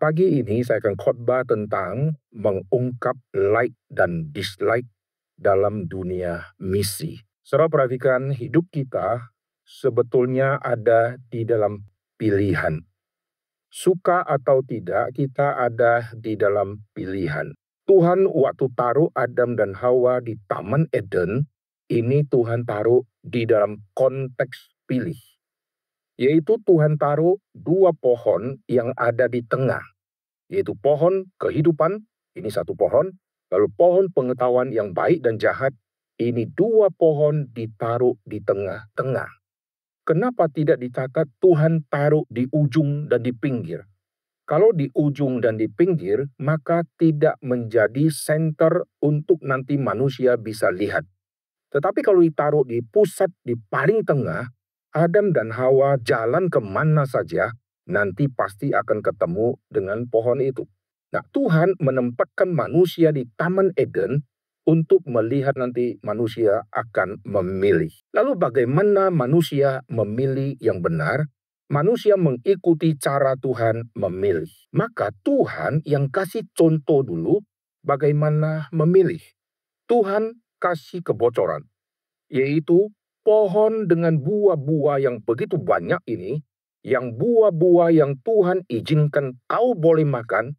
pagi ini saya akan khotbah tentang mengungkap like dan dislike dalam dunia misi. Saudara perhatikan, hidup kita sebetulnya ada di dalam pilihan. Suka atau tidak, kita ada di dalam pilihan. Tuhan waktu taruh Adam dan Hawa di Taman Eden, ini Tuhan taruh di dalam konteks pilih. Yaitu Tuhan taruh dua pohon yang ada di tengah. Yaitu pohon kehidupan, ini satu pohon, lalu pohon pengetahuan yang baik dan jahat, ini dua pohon ditaruh di tengah-tengah. Kenapa tidak dicatat Tuhan taruh di ujung dan di pinggir? Kalau di ujung dan di pinggir, maka tidak menjadi center untuk nanti manusia bisa lihat. Tetapi kalau ditaruh di pusat, di paling tengah, Adam dan Hawa jalan kemana saja, nanti pasti akan ketemu dengan pohon itu. Nah, Tuhan menempatkan manusia di Taman Eden untuk melihat nanti manusia akan memilih. Lalu bagaimana manusia memilih yang benar? Manusia mengikuti cara Tuhan memilih. Maka Tuhan yang kasih contoh dulu bagaimana memilih. Tuhan kasih kebocoran, yaitu pohon dengan buah-buah yang begitu banyak ini, yang buah-buah yang Tuhan izinkan kau boleh makan,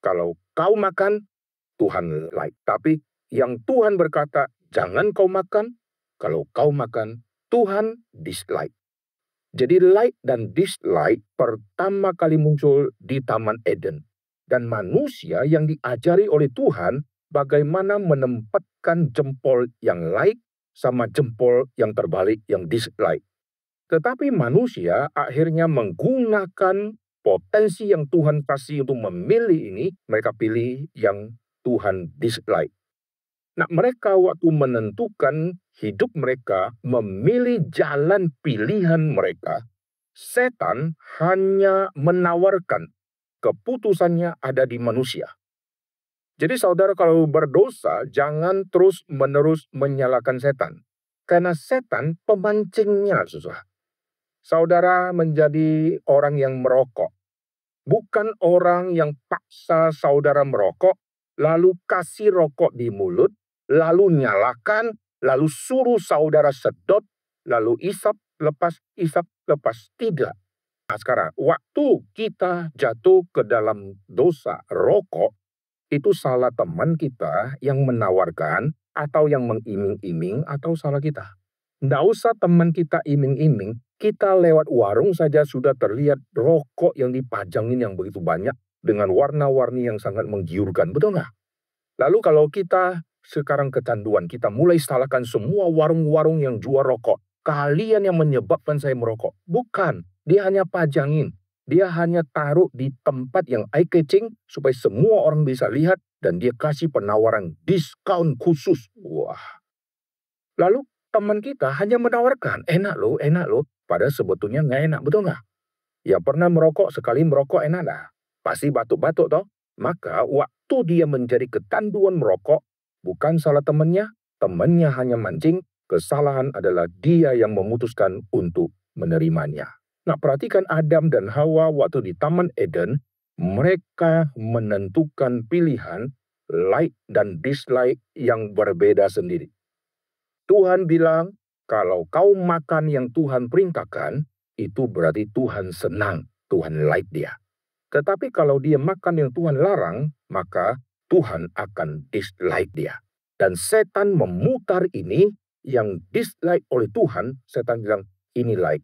kalau kau makan, Tuhan like. Tapi yang Tuhan berkata, jangan kau makan, kalau kau makan, Tuhan dislike. Jadi like dan dislike pertama kali muncul di Taman Eden. Dan manusia yang diajari oleh Tuhan bagaimana menempatkan jempol yang like sama jempol yang terbalik yang dislike. Tetapi manusia akhirnya menggunakan potensi yang Tuhan kasih untuk memilih ini, mereka pilih yang Tuhan dislike. Nah, mereka waktu menentukan hidup mereka, memilih jalan pilihan mereka, setan hanya menawarkan keputusannya ada di manusia. Jadi saudara kalau berdosa, jangan terus-menerus menyalahkan setan. Karena setan pemancingnya, susah. Saudara menjadi orang yang merokok. Bukan orang yang paksa saudara merokok, lalu kasih rokok di mulut, lalu nyalakan, lalu suruh saudara sedot, lalu isap, lepas, tidak. Nah sekarang, waktu kita jatuh ke dalam dosa rokok, itu salah teman kita yang menawarkan, atau yang mengiming-iming, atau salah kita. Nggak usah teman kita iming-iming, kita lewat warung saja sudah terlihat rokok yang dipajangin yang begitu banyak, dengan warna-warni yang sangat menggiurkan, betul nggak? Lalu kalau kita sekarang kecanduan, kita mulai salahkan semua warung-warung yang jual rokok. Kalian yang menyebabkan saya merokok. Bukan, dia hanya pajangin. Dia hanya taruh di tempat yang eye-catching supaya semua orang bisa lihat dan dia kasih penawaran diskon khusus. Wah. Lalu teman kita hanya menawarkan, enak loh, padahal sebetulnya nggak enak, betul nggak? Ya pernah merokok, sekali merokok enak lah. Pasti batuk-batuk toh. Maka waktu dia menjadi kecanduan merokok, bukan salah temannya hanya mancing, kesalahan adalah dia yang memutuskan untuk menerimanya. Nah perhatikan Adam dan Hawa waktu di Taman Eden, mereka menentukan pilihan like dan dislike yang berbeda sendiri. Tuhan bilang, kalau kau makan yang Tuhan perintahkan, itu berarti Tuhan senang, Tuhan like dia. Tetapi kalau dia makan yang Tuhan larang, maka Tuhan akan dislike dia. Dan setan memutar ini, yang dislike oleh Tuhan, setan bilang, ini like.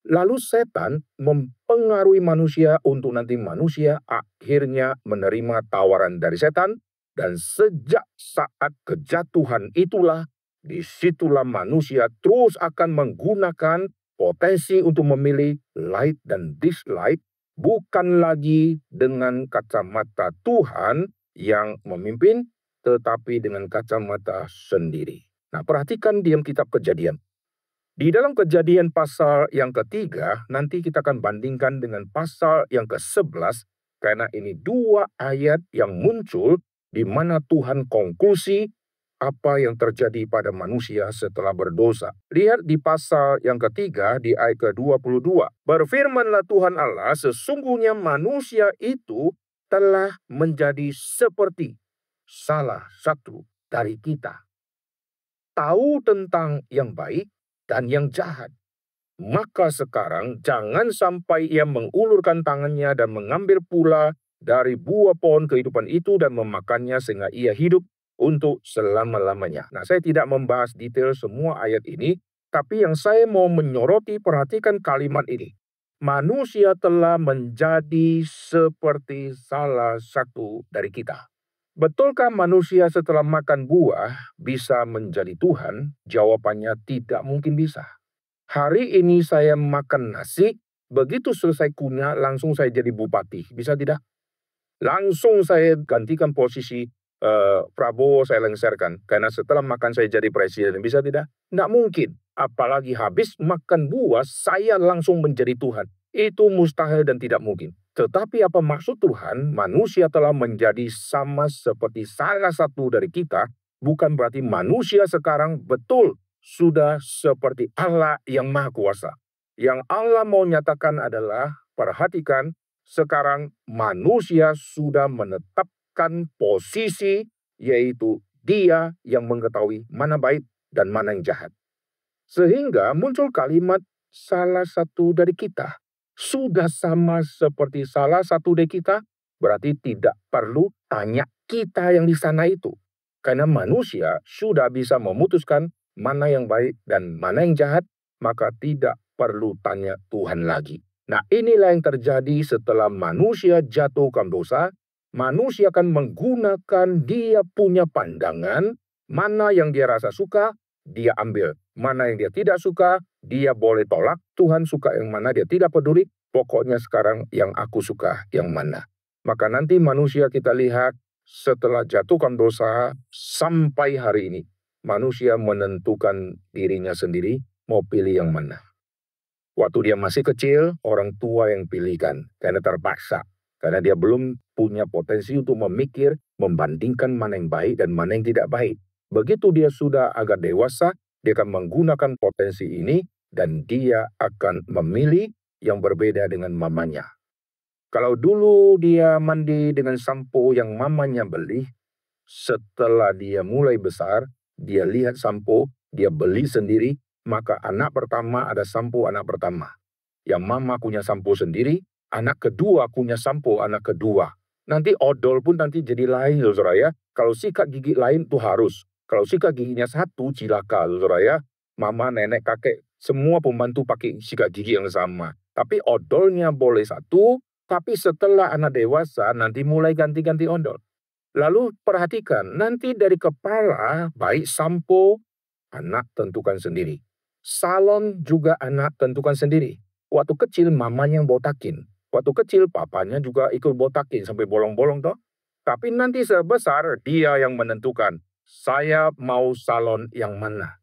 Lalu setan mempengaruhi manusia untuk nanti manusia akhirnya menerima tawaran dari setan, dan sejak saat kejatuhan itulah, disitulah manusia terus akan menggunakan potensi untuk memilih like dan dislike, bukan lagi dengan kacamata Tuhan yang memimpin, tetapi dengan kacamata sendiri. Nah, perhatikan di kitab Kejadian. Di dalam Kejadian pasal yang ketiga, nanti kita akan bandingkan dengan pasal yang ke-11, karena ini dua ayat yang muncul di mana Tuhan konklusi apa yang terjadi pada manusia setelah berdosa. Lihat di pasal yang ketiga di ayat ke-22. Berfirmanlah Tuhan Allah, sesungguhnya manusia itu telah menjadi seperti salah satu dari kita. Tahu tentang yang baik dan yang jahat. Maka sekarang jangan sampai ia mengulurkan tangannya dan mengambil pula dari buah pohon kehidupan itu dan memakannya sehingga ia hidup untuk selama-lamanya. Nah, saya tidak membahas detail semua ayat ini, tapi yang saya mau menyoroti, perhatikan kalimat ini. Manusia telah menjadi seperti salah satu dari kita. Betulkah manusia setelah makan buah bisa menjadi Tuhan? Jawabannya tidak mungkin bisa. Hari ini saya makan nasi, begitu selesai kunyah langsung saya jadi bupati. Bisa tidak? Langsung saya gantikan posisi Prabowo, saya lengserkan. Karena setelah makan saya jadi presiden. Bisa tidak? Tidak mungkin. Apalagi habis makan buah, saya langsung menjadi Tuhan. Itu mustahil dan tidak mungkin. Tetapi apa maksud Tuhan? Manusia telah menjadi sama seperti salah satu dari kita. Bukan berarti manusia sekarang betul sudah seperti Allah yang Maha Kuasa. Yang Allah mau nyatakan adalah, perhatikan, sekarang manusia sudah menetapkan posisi, yaitu dia yang mengetahui mana baik dan mana yang jahat. Sehingga muncul kalimat salah satu dari kita. Sudah sama seperti salah satu dari kita, berarti tidak perlu tanya kita yang di sana itu. Karena manusia sudah bisa memutuskan mana yang baik dan mana yang jahat, maka tidak perlu tanya Tuhan lagi. Nah, inilah yang terjadi setelah manusia jatuhkan dosa. Manusia akan menggunakan dia punya pandangan, mana yang dia rasa suka, dia ambil. Mana yang dia tidak suka, dia boleh tolak. Tuhan suka yang mana, dia tidak peduli. Pokoknya sekarang yang aku suka yang mana. Maka nanti manusia kita lihat setelah jatuhkan dosa sampai hari ini, manusia menentukan dirinya sendiri mau pilih yang mana. Waktu dia masih kecil, orang tua yang pilihkan karena terpaksa. Karena dia belum punya potensi untuk memikir, membandingkan mana yang baik dan mana yang tidak baik. Begitu dia sudah agak dewasa, dia akan menggunakan potensi ini dan dia akan memilih yang berbeda dengan mamanya. Kalau dulu dia mandi dengan sampo yang mamanya beli, setelah dia mulai besar, dia lihat sampo, dia beli sendiri, maka anak pertama ada sampo anak pertama. Yang mama punya sampo sendiri, anak kedua punya sampo anak kedua. Nanti odol pun nanti jadi lain, saudara ya. Kalau sikat gigi lain itu harus. Kalau sikat giginya satu, cilaka, saudara ya. Mama, nenek, kakek, semua pembantu pakai sikat gigi yang sama. Tapi odolnya boleh satu, tapi setelah anak dewasa nanti mulai ganti-ganti odol. Lalu perhatikan, nanti dari kepala, baik sampo, anak tentukan sendiri. Salon juga anak tentukan sendiri. Waktu kecil mamanya yang botakin. Waktu kecil papanya juga ikut botakin sampai bolong-bolong toh. Tapi nanti sebesar dia yang menentukan, saya mau salon yang mana.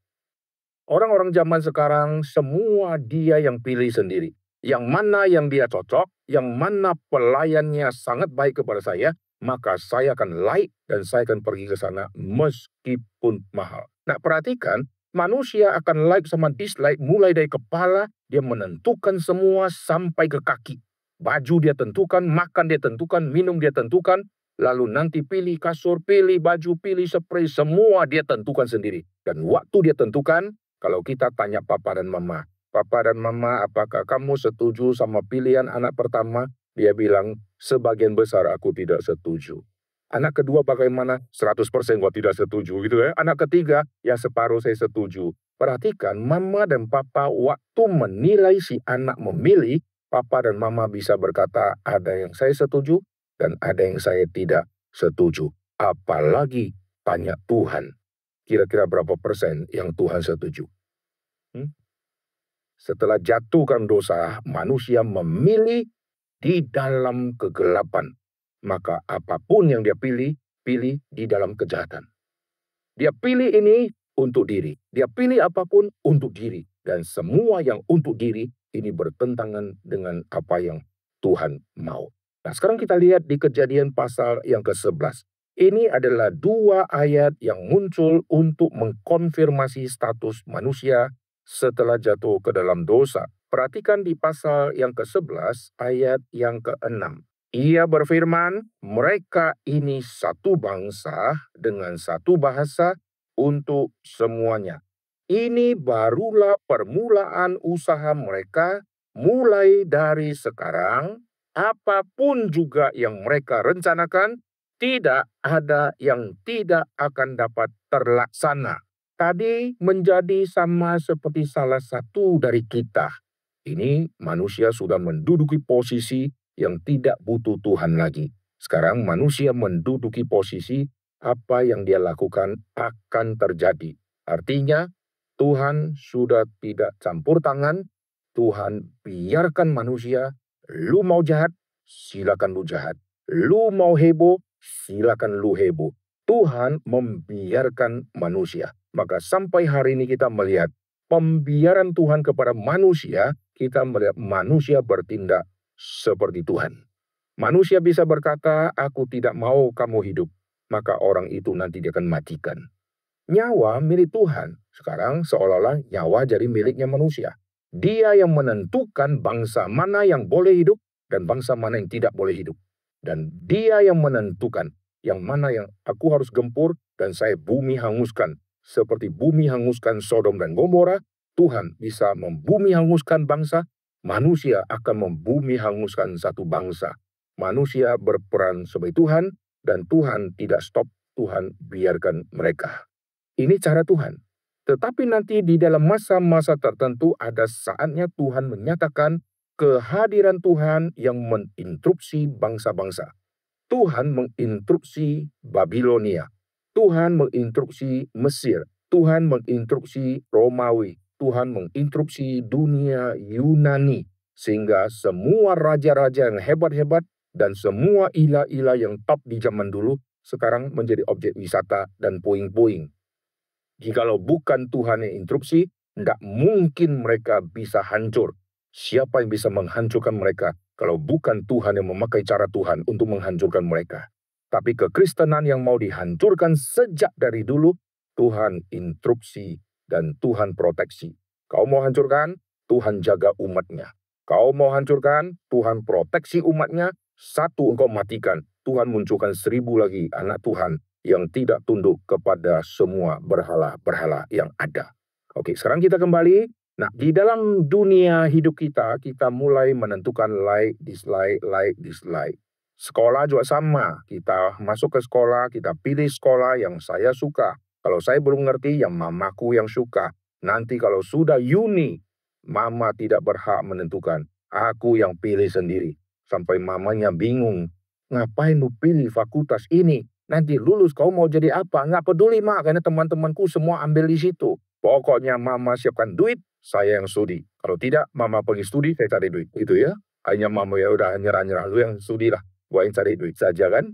Orang-orang zaman sekarang semua dia yang pilih sendiri. Yang mana yang dia cocok, yang mana pelayannya sangat baik kepada saya, maka saya akan like dan saya akan pergi ke sana meskipun mahal. Nah, perhatikan, manusia akan like sama dislike mulai dari kepala, dia menentukan semua sampai ke kaki. Baju dia tentukan, makan dia tentukan, minum dia tentukan, lalu nanti pilih kasur, pilih baju, pilih spray, semua dia tentukan sendiri. Dan waktu dia tentukan, kalau kita tanya papa dan mama, papa dan mama, apakah kamu setuju sama pilihan anak pertama? Dia bilang, sebagian besar aku tidak setuju. Anak kedua bagaimana? 100% kok tidak setuju gitu ya. Anak ketiga, ya separuh saya setuju. Perhatikan, mama dan papa waktu menilai si anak memilih, papa dan mama bisa berkata, ada yang saya setuju dan ada yang saya tidak setuju. Apalagi tanya Tuhan. Kira-kira berapa persen yang Tuhan setuju? Setelah jatuhkan dosa, manusia memilih di dalam kegelapan. Maka apapun yang dia pilih, pilih di dalam kejahatan. Dia pilih ini untuk diri. Dia pilih apapun untuk diri. Dan semua yang untuk diri ini bertentangan dengan apa yang Tuhan mau. Nah, sekarang kita lihat di Kejadian pasal yang ke-11. Ini adalah dua ayat yang muncul untuk mengkonfirmasi status manusia setelah jatuh ke dalam dosa. Perhatikan di pasal yang ke-11 ayat yang ke-6. Ia berfirman, mereka ini satu bangsa dengan satu bahasa untuk semuanya. Ini barulah permulaan usaha mereka mulai dari sekarang. Apapun juga yang mereka rencanakan, tidak ada yang tidak akan dapat terlaksana. Tadi menjadi sama seperti salah satu dari kita. Ini manusia sudah menduduki posisi yang tidak butuh Tuhan lagi. Sekarang manusia menduduki posisi apa yang dia lakukan akan terjadi. Artinya Tuhan sudah tidak campur tangan. Tuhan biarkan manusia, lu mau jahat, silakan lu jahat. Lu mau heboh, silakan lu heboh. Tuhan membiarkan manusia. Maka sampai hari ini kita melihat pembiaran Tuhan kepada manusia, kita melihat manusia bertindak seperti Tuhan. Manusia bisa berkata, aku tidak mau kamu hidup. Maka orang itu nanti dia akan matikan. Nyawa milik Tuhan. Sekarang seolah-olah nyawa jadi miliknya manusia. Dia yang menentukan bangsa mana yang boleh hidup dan bangsa mana yang tidak boleh hidup. Dan dia yang menentukan yang mana yang aku harus gempur dan saya bumi hanguskan. Seperti bumi hanguskan Sodom dan Gomora, Tuhan bisa membumi hanguskan bangsa, manusia akan membumi hanguskan satu bangsa. Manusia berperan sebagai Tuhan dan Tuhan tidak stop, Tuhan biarkan mereka. Ini cara Tuhan. Tetapi nanti di dalam masa-masa tertentu ada saatnya Tuhan menyatakan kehadiran Tuhan yang menginstruksi bangsa-bangsa. Tuhan menginstruksi Babilonia. Tuhan menginstruksi Mesir. Tuhan menginstruksi Romawi. Tuhan menginstruksi dunia Yunani. Sehingga semua raja-raja yang hebat-hebat dan semua ilah-ilah yang top di zaman dulu sekarang menjadi objek wisata dan puing-puing. Jikalau bukan Tuhan yang instruksi, tidak mungkin mereka bisa hancur. Siapa yang bisa menghancurkan mereka kalau bukan Tuhan yang memakai cara Tuhan untuk menghancurkan mereka? Tapi kekristenan yang mau dihancurkan sejak dari dulu, Tuhan instruksi dan Tuhan proteksi. Kau mau hancurkan, Tuhan jaga umatnya. Kau mau hancurkan, Tuhan proteksi umatnya. Satu engkau matikan, Tuhan munculkan 1000 lagi anak Tuhan yang tidak tunduk kepada semua berhala-berhala yang ada. Oke, sekarang kita kembali. Nah, di dalam dunia hidup kita, kita mulai menentukan like, dislike. Sekolah juga sama. Kita masuk ke sekolah, kita pilih sekolah yang saya suka. Kalau saya belum ngerti, yang mamaku yang suka. Nanti kalau sudah uni, mama tidak berhak menentukan. Aku yang pilih sendiri. Sampai mamanya bingung. Ngapain lu pilih fakultas ini? Nanti lulus kau mau jadi apa? Nggak peduli mak, karena teman-temanku semua ambil di situ. Pokoknya mama siapkan duit, saya yang studi. Kalau tidak, mama pergi studi, saya cari duit. Itu ya. Hanya mama ya udah nyerah-nyerah, lu yang studi lah. Gua yang cari duit saja kan.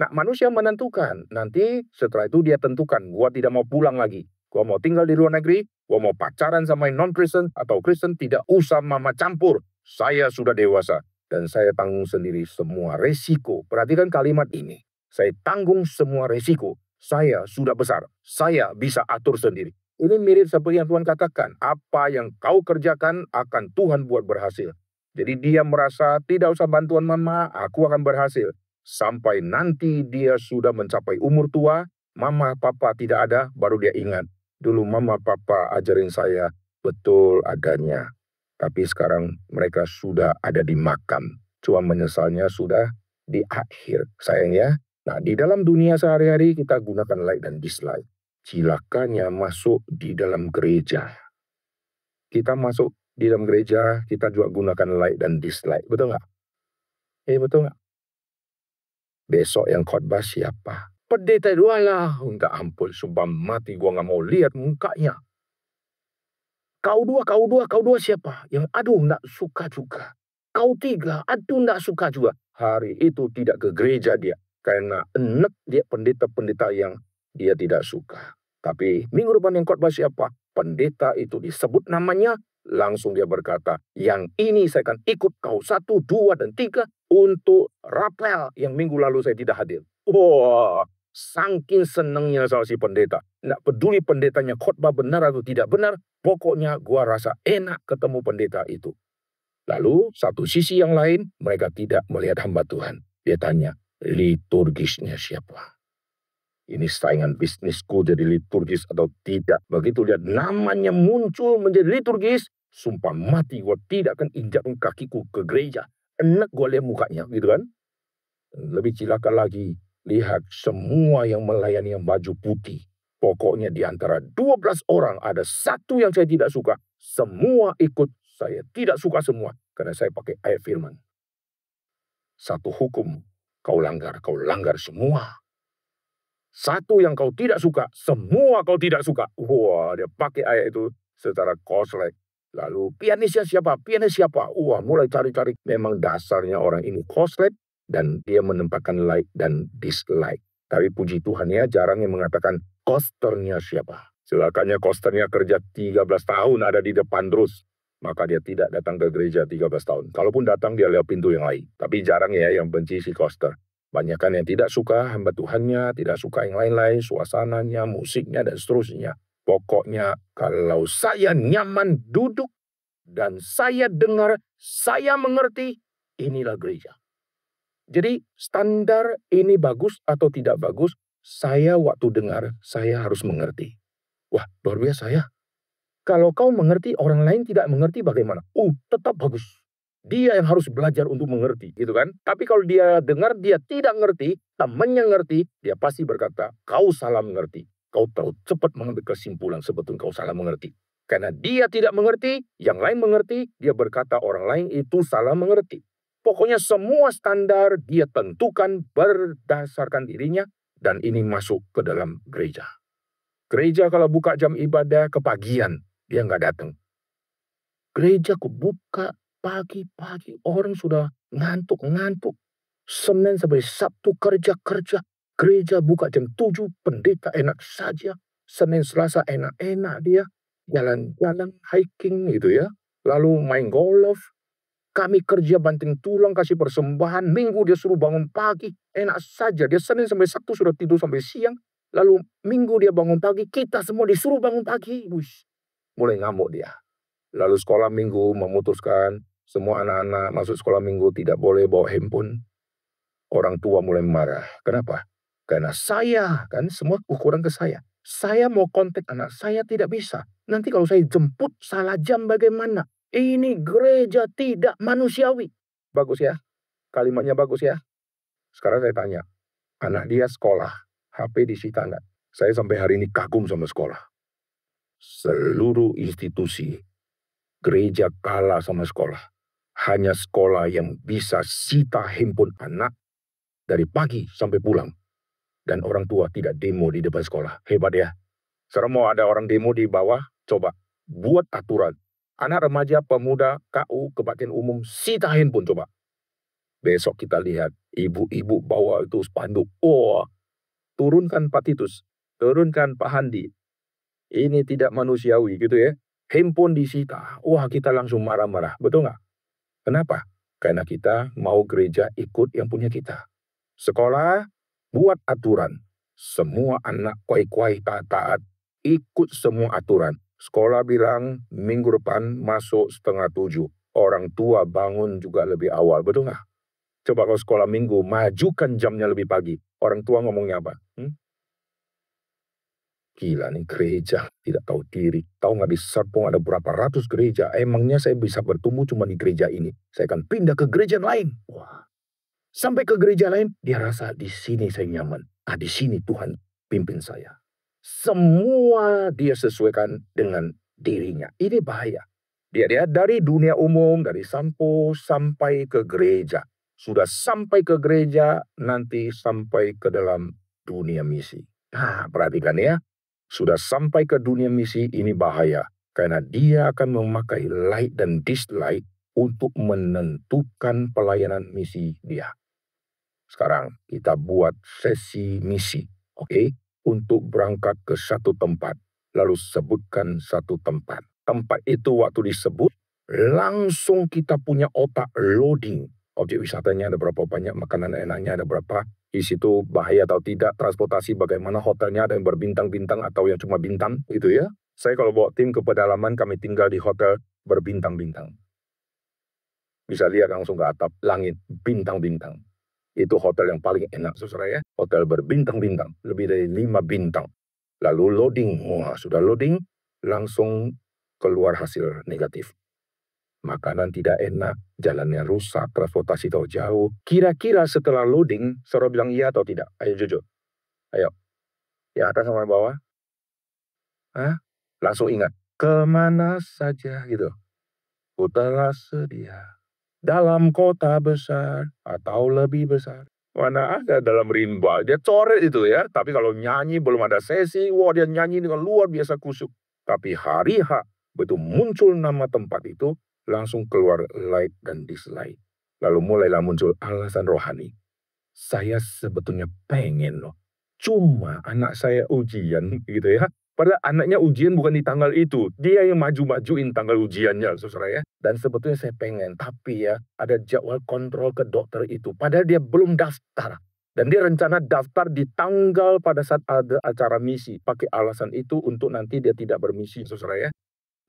Nah, manusia menentukan. Nanti setelah itu dia tentukan, gua tidak mau pulang lagi. Gua mau tinggal di luar negeri, gua mau pacaran sama non-Kristen atau Kristen, tidak usah mama campur. Saya sudah dewasa dan saya tanggung sendiri semua resiko. Perhatikan kalimat ini. Saya tanggung semua resiko. Saya sudah besar. Saya bisa atur sendiri. Ini mirip seperti yang Tuhan katakan. Apa yang kau kerjakan akan Tuhan buat berhasil. Jadi dia merasa tidak usah bantuan mama, aku akan berhasil. Sampai nanti dia sudah mencapai umur tua, mama papa tidak ada, baru dia ingat. Dulu mama papa ajarin saya betul adanya. Tapi sekarang mereka sudah ada di makam. Cuma menyesalnya sudah di akhir. Sayang ya. Nah, di dalam dunia sehari-hari kita gunakan like dan dislike. Cilakanya masuk di dalam gereja. Kita masuk di dalam gereja, kita juga gunakan like dan dislike. Betul nggak? Betul nggak? Besok yang khotbah siapa? Pendeta dua lah. Minta ampun, sumpah mati gua nggak mau lihat mukanya. Kau dua siapa? Yang aduh nggak suka juga. Kau tiga, aduh nggak suka juga. Hari itu tidak ke gereja dia. Karena enek dia pendeta-pendeta yang dia tidak suka. Tapi minggu depan yang khotbah siapa? Pendeta itu disebut namanya, langsung dia berkata, yang ini saya akan ikut kau 1, 2, dan 3 untuk rapel yang minggu lalu saya tidak hadir. Wah, Saking senangnya sama si pendeta. Nggak peduli pendetanya khotbah benar atau tidak benar. Pokoknya gua rasa enak ketemu pendeta itu. Lalu satu sisi yang lain, mereka tidak melihat hamba Tuhan. Dia tanya, liturgisnya siapa? Ini saingan bisnisku jadi liturgis atau tidak. Begitu lihat namanya muncul menjadi liturgis, sumpah mati gue tidak akan injakkan kakiku ke gereja. Enak gue lihat mukanya gitu kan. Lebih cilaka lagi, lihat semua yang melayani yang baju putih. Pokoknya di antara 12 orang ada satu yang saya tidak suka. Semua ikut, saya tidak suka semua. Karena saya pakai ayat firman. Satu hukum, kau langgar semua. Satu yang kau tidak suka, semua kau tidak suka. Wah, dia pakai ayat itu secara koslek. Lalu pianisnya siapa? Pianis siapa? Wah, mulai cari-cari. Memang dasarnya orang ini koslek dan dia menempatkan like dan dislike. Tapi puji Tuhan ya, jarang yang mengatakan kosternya siapa. Celakanya kosternya kerja 13 tahun ada di depan terus. Maka dia tidak datang ke gereja 13 tahun. Kalaupun datang dia lewat pintu yang lain. Tapi jarang ya yang benci si koster. Banyakan yang tidak suka hamba Tuhannya, tidak suka yang lain-lain, suasananya, musiknya, dan seterusnya. Pokoknya kalau saya nyaman duduk dan saya dengar, saya mengerti, inilah gereja. Jadi standar ini bagus atau tidak bagus, saya waktu dengar, saya harus mengerti. Wah, luar biasa ya. Kalau kau mengerti, orang lain tidak mengerti bagaimana? Tetap bagus. Dia yang harus belajar untuk mengerti, gitu kan? Tapi kalau dia dengar, dia tidak ngerti, temannya ngerti, dia pasti berkata, kau salah mengerti. Kau tahu cepat mengambil kesimpulan sebetulnya kau salah mengerti. Karena dia tidak mengerti, yang lain mengerti, dia berkata orang lain itu salah mengerti. Pokoknya semua standar dia tentukan berdasarkan dirinya, dan ini masuk ke dalam gereja. Gereja kalau buka jam ibadah kepagian, dia nggak datang. Gereja kebuka pagi-pagi, orang sudah ngantuk-ngantuk. Senin sampai Sabtu kerja. Gereja buka jam 7, pendeta enak saja. Senin Selasa enak-enak dia. Jalan-jalan, hiking gitu ya. Lalu main golf. Kami kerja banting tulang, kasih persembahan. Minggu dia suruh bangun pagi. Enak saja. Dia Senin sampai Sabtu sudah tidur sampai siang. Lalu Minggu dia bangun pagi. Kita semua disuruh bangun pagi. Mulai ngamuk dia. Lalu sekolah minggu memutuskan semua anak-anak masuk sekolah minggu tidak boleh bawa handphone. Orang tua mulai marah. Kenapa? Karena saya, kan semua ukuran ke saya. Saya mau kontak anak saya tidak bisa. Nanti kalau saya jemput salah jam bagaimana? Ini gereja tidak manusiawi. Bagus ya? Kalimatnya bagus ya? Sekarang saya tanya. Anak dia sekolah. HP disita enggak? Saya sampai hari ini kagum sama sekolah. Seluruh institusi gereja kalah sama sekolah. Hanya sekolah yang bisa sita handphone anak dari pagi sampai pulang. Dan orang tua tidak demo di depan sekolah. Hebat ya. Sekarang mau ada orang demo di bawah, coba buat aturan. Anak remaja, pemuda, KU, kebaktian umum, sita handphone coba. Besok kita lihat ibu-ibu bawa itu spanduk. Turunkan Pak Titus, turunkan Pak Handi. Ini tidak manusiawi gitu ya. Handphone disita. Kita langsung marah-marah. Betul nggak? Kenapa? Karena kita mau gereja ikut yang punya kita. Sekolah, buat aturan. Semua anak kuai-kuai taat-taat, ikut semua aturan. Sekolah bilang minggu depan masuk 6:30. Orang tua bangun juga lebih awal. Betul nggak? Coba kalau sekolah minggu, majukan jamnya lebih pagi. Orang tua ngomongnya apa? Gila nih gereja, tidak tahu diri. Tahu nggak di Serpong ada berapa ratus gereja. Emangnya saya bisa bertumbuh cuma di gereja ini. Saya akan pindah ke gereja lain. Sampai ke gereja lain, dia rasa di sini saya nyaman. Di sini Tuhan pimpin saya. Semua dia sesuaikan dengan dirinya. Ini bahaya. Dia dari dunia umum, dari sampo sampai ke gereja. Sudah sampai ke gereja, nanti sampai ke dalam dunia misi. Perhatikan ya. Sudah sampai ke dunia misi, ini bahaya. Karena dia akan memakai like dan dislike untuk menentukan pelayanan misi dia. Sekarang kita buat sesi misi. Oke? Untuk berangkat ke satu tempat. Lalu sebutkan satu tempat. Tempat itu waktu disebut, langsung kita punya otak loading. Objek wisatanya ada berapa banyak, makanan enaknya ada berapa, Di situ bahaya atau tidak, transportasi bagaimana, hotelnya ada yang berbintang-bintang atau yang cuma bintang, gitu ya. Saya kalau bawa tim ke pedalaman, kami tinggal di hotel berbintang-bintang. Bisa lihat langsung ke atap, langit, bintang-bintang. Itu hotel yang paling enak, saudara ya. Hotel berbintang-bintang, lebih dari 5 bintang. Lalu loading, wah sudah loading, langsung keluar hasil negatif. Makanan tidak enak, jalannya rusak, transportasi jauh. Kira-kira setelah loading, saudara bilang iya atau tidak? Ayo jujur. Ayo, ya atas sama bawah. Hah? Langsung ingat, kemana saja gitu. Ku telah sedia dalam kota besar atau lebih besar. Mana ada dalam rimba, dia coret itu ya. Tapi kalau nyanyi belum ada sesi, wah dia nyanyi dengan luar biasa kusuk. Tapi hari H, begitu muncul nama tempat itu, langsung keluar like dan dislike. Lalu mulailah muncul alasan rohani. Saya sebetulnya pengen loh. Cuma anak saya ujian gitu ya. Padahal anaknya ujian bukan di tanggal itu. Dia yang maju-majuin tanggal ujiannya, saudara ya. Dan sebetulnya saya pengen. Tapi ya ada jadwal kontrol ke dokter itu. Padahal dia belum daftar. Dan dia rencana daftar di tanggal pada saat ada acara misi. Pakai alasan itu untuk nanti dia tidak bermisi, saudara ya.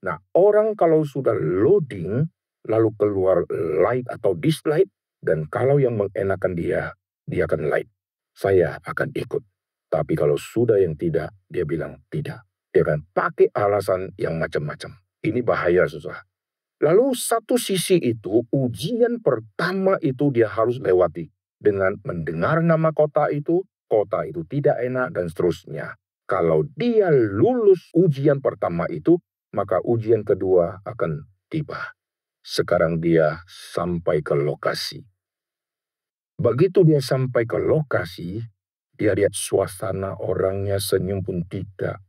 Nah, orang kalau sudah loading, lalu keluar like atau dislike, dan kalau yang mengenakan dia akan like. Saya akan ikut. Tapi kalau sudah yang tidak, dia bilang tidak. Dia akan pakai alasan yang macam-macam. Ini bahaya, susah. Lalu satu sisi itu, ujian pertama itu dia harus lewati. Dengan mendengar nama kota itu tidak enak, dan seterusnya. Kalau dia lulus ujian pertama itu, maka ujian kedua akan tiba. Sekarang dia sampai ke lokasi. Begitu dia sampai ke lokasi, dia lihat suasana orangnya senyum pun tidak.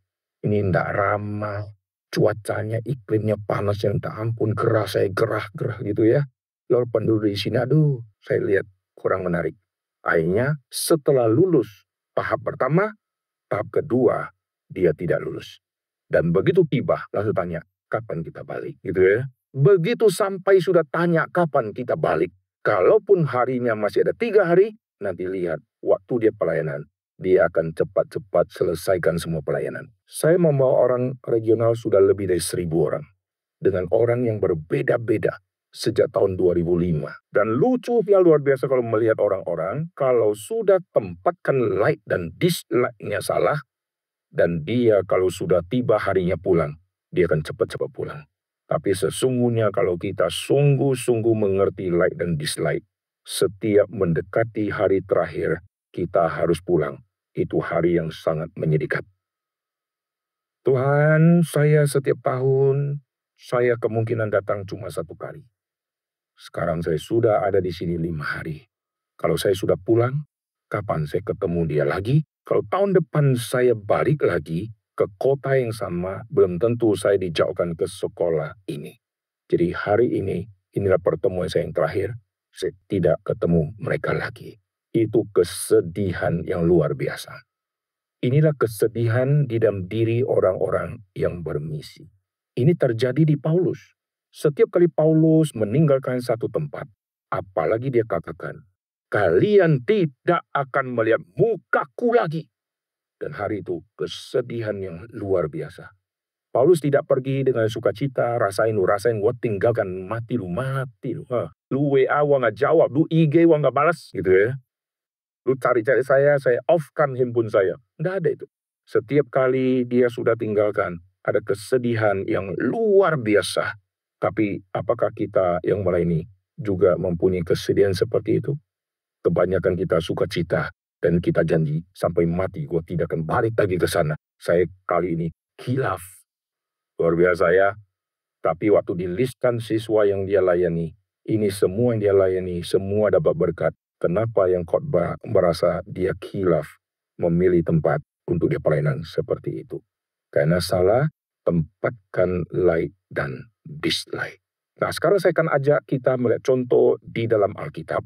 Ini tidak ramah. Cuacanya, iklimnya panas yang tak ampun, gerah, saya gerah-gerah gitu ya. Lalu penduduk di sini, aduh, saya lihat kurang menarik. Akhirnya setelah lulus tahap pertama, tahap kedua, dia tidak lulus. Dan begitu tiba, langsung tanya, kapan kita balik? Gitu ya. Begitu sampai sudah tanya, kapan kita balik? Kalaupun harinya masih ada 3 hari, nanti lihat waktu dia pelayanan. Dia akan cepat-cepat selesaikan semua pelayanan. Saya membawa orang regional sudah lebih dari 1.000 orang. Dengan orang yang berbeda-beda sejak tahun 2005. Dan lucu yang luar biasa kalau melihat orang-orang, kalau sudah tempatkan like dan dislike-nya salah, dan dia kalau sudah tiba harinya pulang, dia akan cepat-cepat pulang. Tapi sesungguhnya kalau kita sungguh-sungguh mengerti like dan dislike, setiap mendekati hari terakhir, kita harus pulang. Itu hari yang sangat menyedihkan. Tuhan, saya setiap tahun, saya kemungkinan datang cuma 1 kali. Sekarang saya sudah ada di sini 5 hari. Kalau saya sudah pulang, kapan saya ketemu dia lagi? Kalau tahun depan saya balik lagi ke kota yang sama, belum tentu saya dijauhkan ke sekolah ini. Jadi hari ini, inilah pertemuan saya yang terakhir. Saya tidak ketemu mereka lagi. Itu kesedihan yang luar biasa. Inilah kesedihan di dalam diri orang-orang yang bermisi. Ini terjadi di Paulus. Setiap kali Paulus meninggalkan satu tempat, apalagi dia katakan, kalian tidak akan melihat mukaku lagi. Dan hari itu kesedihan yang luar biasa. Paulus tidak pergi dengan sukacita, rasain, gua tinggalkan, mati lu. Lu WA gua nggak jawab, lu IG gua nggak balas, gitu ya. Lu cari-cari saya off-kan handphone saya. Nggak ada itu. Setiap kali dia sudah tinggalkan, ada kesedihan yang luar biasa. Tapi apakah kita yang melayani juga mempunyai kesedihan seperti itu? Kebanyakan kita sukacita dan kita janji sampai mati gua tidak akan balik lagi ke sana. Saya kali ini khilaf. Luar biasa ya. Tapi waktu dilistkan siswa yang dia layani, ini semua yang dia layani, semua dapat berkat. Kenapa yang khotbah merasa dia khilaf memilih tempat untuk dia pelayanan seperti itu? Karena salah tempatkan like dan dislike. Nah, sekarang saya akan ajak kita melihat contoh di dalam Alkitab.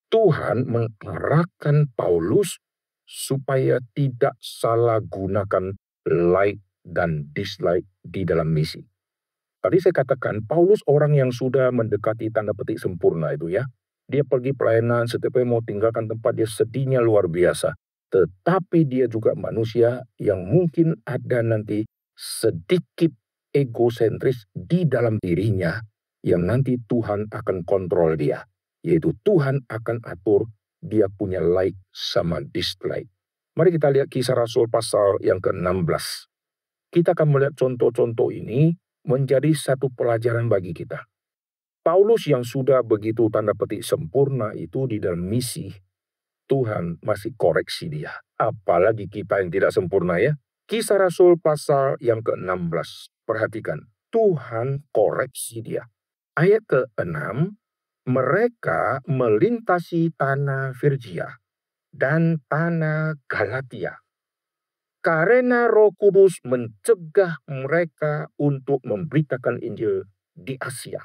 Tuhan mengarahkan Paulus supaya tidak salah gunakan like dan dislike di dalam misi. Tadi saya katakan, Paulus orang yang sudah mendekati tanda petik sempurna itu ya. Dia pergi pelayanan, setiap kali mau tinggalkan tempat dia sedihnya luar biasa. Tetapi dia juga manusia yang mungkin ada nanti sedikit egosentris di dalam dirinya yang nanti Tuhan akan kontrol dia. Yaitu Tuhan akan atur dia punya like sama dislike. Mari kita lihat Kisah Rasul pasal yang ke-16. Kita akan melihat contoh-contoh ini menjadi satu pelajaran bagi kita. Paulus yang sudah begitu tanda petik sempurna itu di dalam misi, Tuhan masih koreksi dia. Apalagi kita yang tidak sempurna ya. Kisah Rasul pasal yang ke-16. Perhatikan, Tuhan koreksi dia. Ayat ke-6, mereka melintasi tanah Firgia dan tanah Galatia. Karena Roh Kudus mencegah mereka untuk memberitakan Injil di Asia.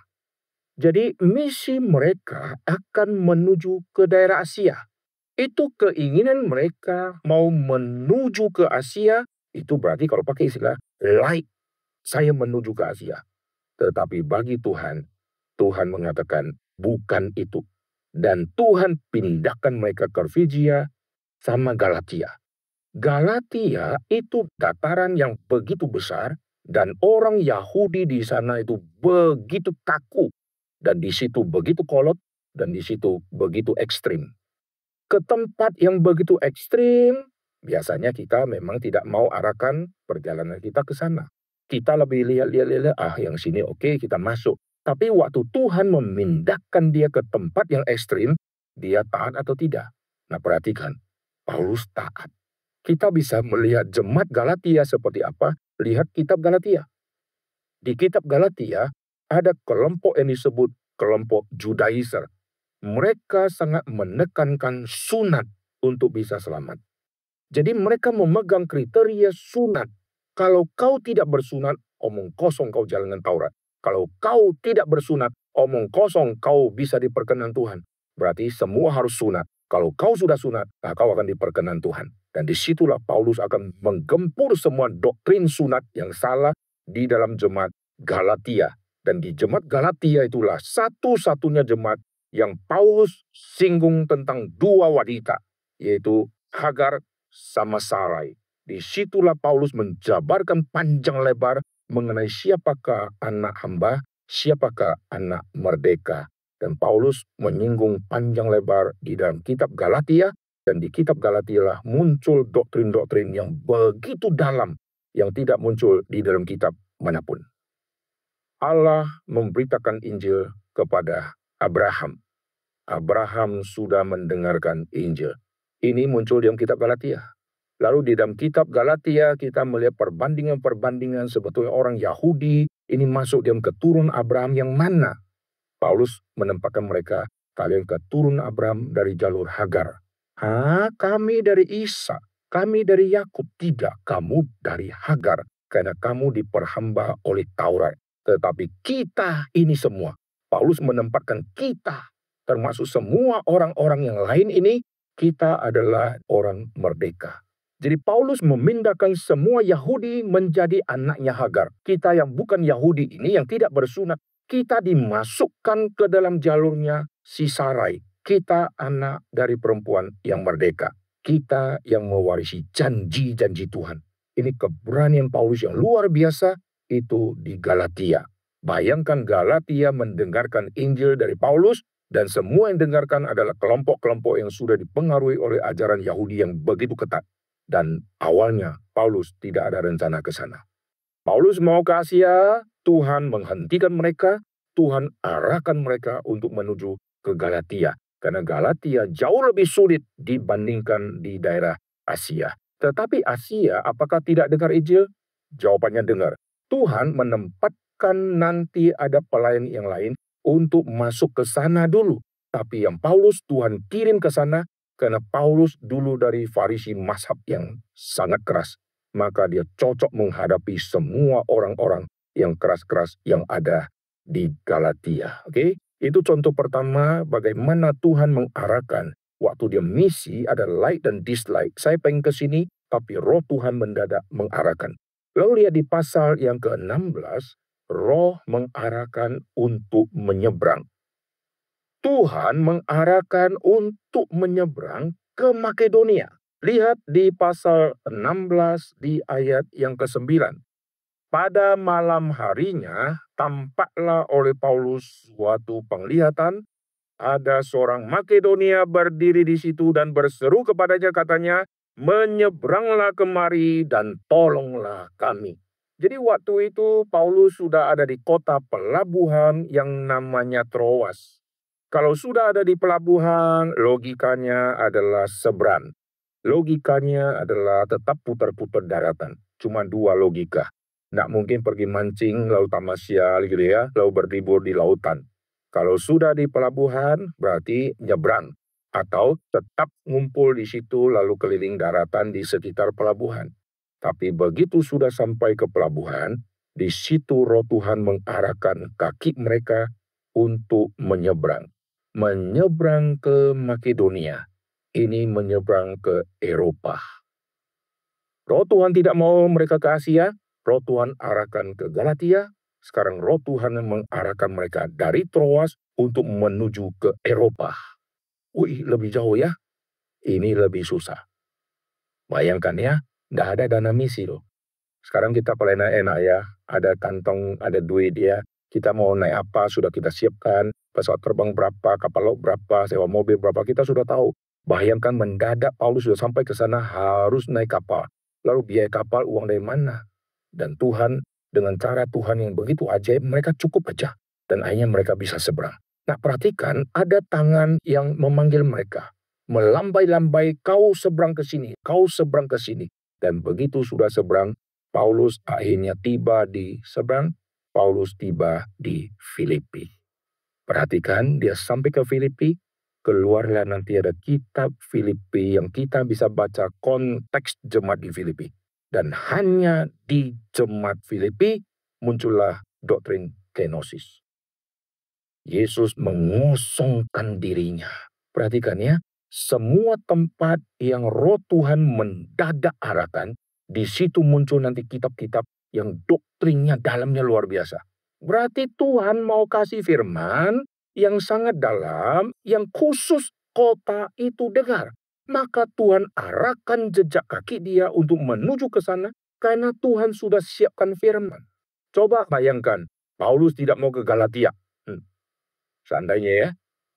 Jadi misi mereka akan menuju ke daerah Asia. Itu keinginan mereka mau menuju ke Asia, itu berarti kalau pakai istilah like, saya menuju ke Asia. Tetapi bagi Tuhan, Tuhan mengatakan bukan itu. Dan Tuhan pindahkan mereka ke Frigia sama Galatia. Galatia itu dataran yang begitu besar dan orang Yahudi di sana itu begitu kaku dan di situ begitu kolot dan di situ begitu ekstrim. Ke tempat yang begitu ekstrim, biasanya kita memang tidak mau arahkan perjalanan kita ke sana. Kita lebih lihat, yang sini oke, kita masuk. Tapi waktu Tuhan memindahkan dia ke tempat yang ekstrim, dia taat atau tidak? Nah perhatikan, Paulus taat. Kita bisa melihat jemaat Galatia seperti apa, lihat kitab Galatia. Di kitab Galatia, ada kelompok yang disebut kelompok Judaizer. Mereka sangat menekankan sunat untuk bisa selamat. Jadi mereka memegang kriteria sunat. Kalau kau tidak bersunat, omong kosong kau jalankan Taurat. Kalau kau tidak bersunat, omong kosong kau bisa diperkenan Tuhan. Berarti semua harus sunat. Kalau kau sudah sunat, nah kau akan diperkenan Tuhan. Dan disitulah Paulus akan menggempur semua doktrin sunat yang salah di dalam jemaat Galatia. Dan di jemaat Galatia itulah satu-satunya jemaat yang Paulus singgung tentang dua wanita, yaitu Hagar sama Sarai. Disitulah Paulus menjabarkan panjang lebar mengenai siapakah anak hamba, siapakah anak merdeka. Dan Paulus menyinggung panjang lebar di dalam kitab Galatia, dan di kitab Galatia lah muncul doktrin-doktrin yang begitu dalam yang tidak muncul di dalam kitab manapun. Allah memberitakan Injil kepada Abraham. Abraham sudah mendengarkan Injil. Ini muncul di dalam kitab Galatia. Lalu di dalam kitab Galatia kita melihat perbandingan-perbandingan sebetulnya orang Yahudi ini masuk dalam keturunan Abraham yang mana? Paulus menempatkan mereka, kalian keturunan Abraham dari jalur Hagar. Kami dari Isa, kami dari Yakub. Tidak, kamu dari Hagar, karena kamu diperhamba oleh Taurat. Tetapi kita ini semua, Paulus menempatkan kita, termasuk semua orang-orang yang lain ini, kita adalah orang merdeka. Jadi Paulus memindahkan semua Yahudi menjadi anaknya Hagar. Kita yang bukan Yahudi ini, yang tidak bersunat, kita dimasukkan ke dalam jalurnya si Sarai. Kita anak dari perempuan yang merdeka. Kita yang mewarisi janji-janji Tuhan. Ini keberanian Paulus yang luar biasa itu di Galatia. Bayangkan Galatia mendengarkan Injil dari Paulus dan semua yang dengarkan adalah kelompok-kelompok yang sudah dipengaruhi oleh ajaran Yahudi yang begitu ketat. Dan awalnya Paulus tidak ada rencana ke sana. Paulus mau ke Asia, Tuhan menghentikan mereka, Tuhan arahkan mereka untuk menuju ke Galatia. Karena Galatia jauh lebih sulit dibandingkan di daerah Asia. Tetapi Asia apakah tidak dengar Injil? Jawabannya dengar. Tuhan menempatkan nanti ada pelayan yang lain untuk masuk ke sana dulu. Tapi yang Paulus Tuhan kirim ke sana karena Paulus dulu dari Farisi mazhab yang sangat keras. Maka dia cocok menghadapi semua orang-orang yang keras-keras yang ada di Galatia. Oke? Itu contoh pertama bagaimana Tuhan mengarahkan. Waktu dia misi ada like dan dislike. Saya pengen ke sini, tapi roh Tuhan mendadak mengarahkan. Lalu lihat di pasal yang ke-16, roh mengarahkan untuk menyeberang. Tuhan mengarahkan untuk menyeberang ke Makedonia. Lihat di pasal 16 di ayat yang ke-9. Pada malam harinya, tampaklah oleh Paulus suatu penglihatan. Ada seorang Makedonia berdiri di situ dan berseru kepadanya, katanya, "Menyeberanglah kemari dan tolonglah kami." Jadi waktu itu Paulus sudah ada di kota pelabuhan yang namanya Troas. Kalau sudah ada di pelabuhan, logikanya adalah seberang. Logikanya adalah tetap putar-putar daratan. Cuma dua logika. Nggak mungkin pergi mancing laut Tamasya gitu ya, lalu berlibur di lautan. Kalau sudah di pelabuhan, berarti nyebrang. Atau tetap ngumpul di situ lalu keliling daratan di sekitar pelabuhan. Tapi begitu sudah sampai ke pelabuhan, di situ Roh Tuhan mengarahkan kaki mereka untuk menyeberang. Menyeberang ke Makedonia. Ini menyeberang ke Eropa. Roh Tuhan tidak mau mereka ke Asia, Roh Tuhan arahkan ke Galatia. Sekarang Roh Tuhan mengarahkan mereka dari Troas untuk menuju ke Eropa. Wih, lebih jauh ya. Ini lebih susah. Bayangkan ya, nggak ada dana misi loh. Sekarang kita paling enak ya, ada kantong, ada duit ya. Kita mau naik apa, sudah kita siapkan. Pesawat terbang berapa, kapal laut berapa, sewa mobil berapa, kita sudah tahu. Bayangkan mendadak Paulus sudah sampai ke sana harus naik kapal. Lalu biaya kapal, uang dari mana? Dan Tuhan, dengan cara Tuhan yang begitu ajaib, mereka cukup aja. Dan akhirnya mereka bisa seberang. Nah, perhatikan, ada tangan yang memanggil mereka. Melambai-lambai, kau seberang ke sini, kau seberang ke sini. Dan begitu sudah seberang, Paulus akhirnya tiba di seberang, Paulus tiba di Filipi. Perhatikan, dia sampai ke Filipi, keluarlah nanti ada kitab Filipi yang kita bisa baca konteks jemaat di Filipi. Dan hanya di jemaat Filipi muncullah doktrin kenosis. Yesus mengosongkan dirinya. Perhatikan ya, semua tempat yang Roh Tuhan mendadak arahkan, di situ muncul nanti kitab-kitab yang doktrinnya dalamnya luar biasa. Berarti Tuhan mau kasih firman yang sangat dalam, yang khusus kota itu dengar. Maka Tuhan arahkan jejak kaki dia untuk menuju ke sana karena Tuhan sudah siapkan firman. Coba bayangkan, Paulus tidak mau ke Galatia. Seandainya ya,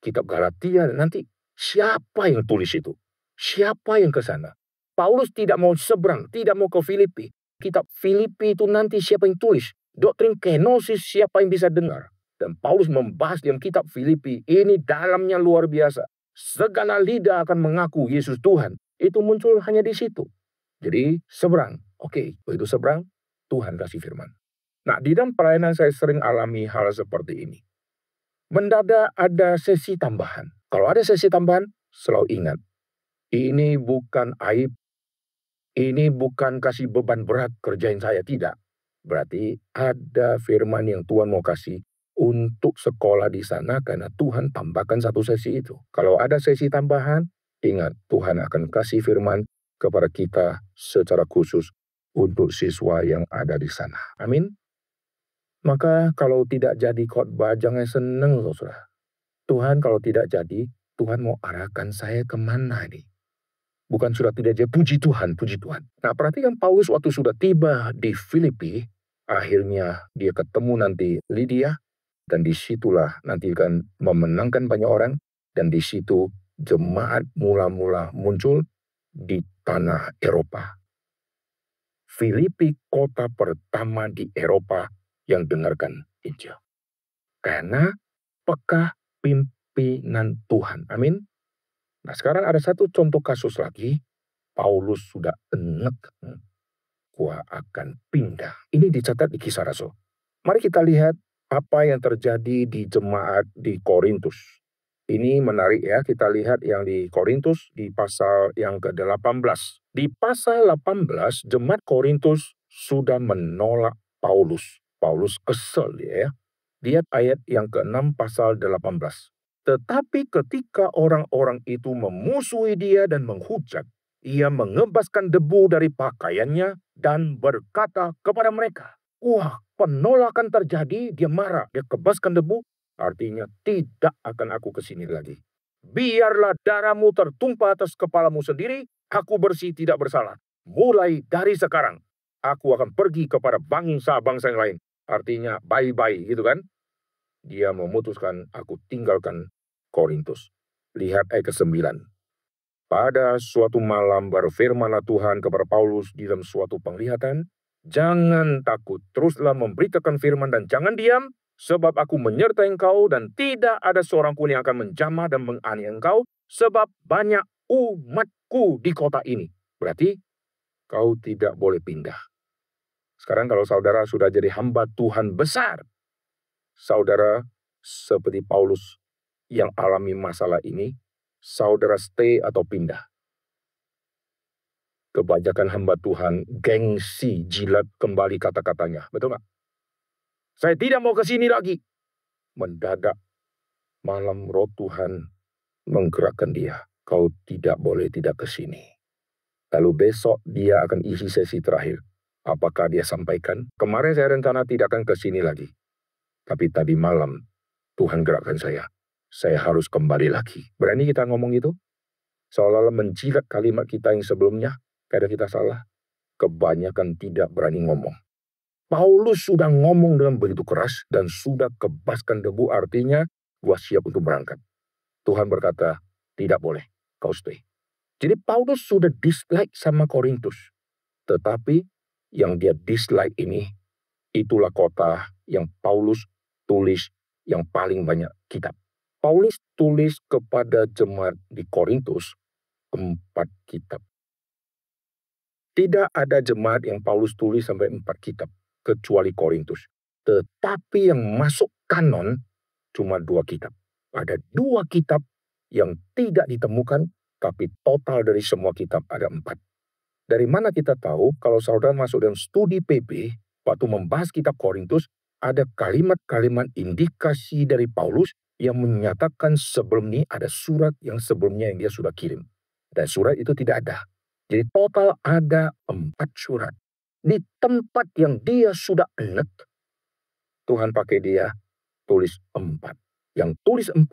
kitab Galatia nanti siapa yang tulis itu? Siapa yang ke sana? Paulus tidak mau seberang, tidak mau ke Filipi. Kitab Filipi itu nanti siapa yang tulis? Doktrin kenosis siapa yang bisa dengar? Dan Paulus membahas dalam kitab Filipi, ini dalamnya luar biasa. Segala lidah akan mengaku Yesus Tuhan. Itu muncul hanya di situ. Jadi seberang. Oke, begitu seberang, Tuhan kasih firman. Nah, di dalam pelayanan saya sering alami hal seperti ini. Mendadak ada sesi tambahan. Kalau ada sesi tambahan, selalu ingat. Ini bukan aib, ini bukan kasih beban berat kerjain saya, tidak. Berarti ada firman yang Tuhan mau kasih untuk sekolah di sana karena Tuhan tambahkan satu sesi itu. Kalau ada sesi tambahan, ingat Tuhan akan kasih firman kepada kita secara khusus untuk siswa yang ada di sana. Amin. Maka kalau tidak jadi khotbah, jangan senang, saudara. Tuhan kalau tidak jadi, Tuhan mau arahkan saya kemana nih? Bukan sudah tidak jadi, puji Tuhan, puji Tuhan. Nah, perhatikan Paulus waktu sudah tiba di Filipi, akhirnya dia ketemu nanti Lydia, dan disitulah nanti akan memenangkan banyak orang, dan di situ jemaat mula-mula muncul di tanah Eropa. Filipi kota pertama di Eropa yang dengarkan Injil. Karena peka pimpinan Tuhan. Amin. Nah, sekarang ada satu contoh kasus lagi. Paulus sudah enek. Gua akan pindah. Ini dicatat di Kisah Rasul. Mari kita lihat apa yang terjadi di jemaat di Korintus. Ini menarik ya, kita lihat yang di Korintus di pasal yang ke-18. Di pasal 18, jemaat Korintus sudah menolak Paulus. Paulus kesel ya. Lihat ayat yang ke-6 pasal 18. Tetapi ketika orang-orang itu memusuhi dia dan menghujat, ia mengebaskan debu dari pakaiannya dan berkata kepada mereka, wah, penolakan terjadi, dia marah, dia kebaskan debu, Artinya tidak akan aku ke sini lagi. Biarlah darahmu tertumpah atas kepalamu sendiri, aku bersih tidak bersalah. Mulai dari sekarang, aku akan pergi kepada bangsa-bangsa yang lain. Artinya bye-bye gitu kan. Dia memutuskan aku tinggalkan Korintus. Lihat ayat ke-9. Pada suatu malam berfirmanlah Tuhan kepada Paulus di dalam suatu penglihatan, jangan takut, teruslah memberitakan firman dan jangan diam, sebab aku menyertai engkau dan tidak ada seorang pun yang akan menjamah dan menganiaya engkau, sebab banyak umatku di kota ini. Berarti kau tidak boleh pindah. Sekarang kalau saudara sudah jadi hamba Tuhan besar, saudara seperti Paulus yang alami masalah ini, saudara stay atau pindah. Kebanyakan hamba Tuhan gengsi jilat kembali kata-katanya. Betul nggak? Saya tidak mau ke sini lagi. Mendadak malam roh Tuhan menggerakkan dia. Kau tidak boleh tidak ke sini. Lalu besok dia akan isi sesi terakhir. Apakah dia sampaikan? Kemarin saya rencana tidak akan ke sini lagi. Tapi tadi malam Tuhan gerakkan saya. Saya harus kembali lagi. Berani kita ngomong itu? Seolah-olah menjilat kalimat kita yang sebelumnya. Kadang kita salah. Kebanyakan tidak berani ngomong. Paulus sudah ngomong dengan begitu keras dan sudah kebaskan debu, artinya gua siap untuk berangkat. Tuhan berkata, tidak boleh, kau stay. Jadi Paulus sudah dislike sama Korintus. Tetapi yang dia dislike ini, itulah kota yang Paulus tulis yang paling banyak kitab. Paulus tulis kepada jemaat di Korintus 4 kitab. Tidak ada jemaat yang Paulus tulis sampai 4 kitab, kecuali Korintus. Tetapi yang masuk kanon cuma 2 kitab. Ada 2 kitab yang tidak ditemukan, tapi total dari semua kitab ada 4. Dari mana kita tahu kalau saudara masuk dalam studi PB, waktu membahas kitab Korintus, ada kalimat-kalimat indikasi dari Paulus yang menyatakan sebelum ini ada surat yang sebelumnya yang dia sudah kirim. Dan surat itu tidak ada. Jadi total ada 4 surat. Di tempat yang dia sudah enek, Tuhan pakai dia tulis 4. Yang tulis 4,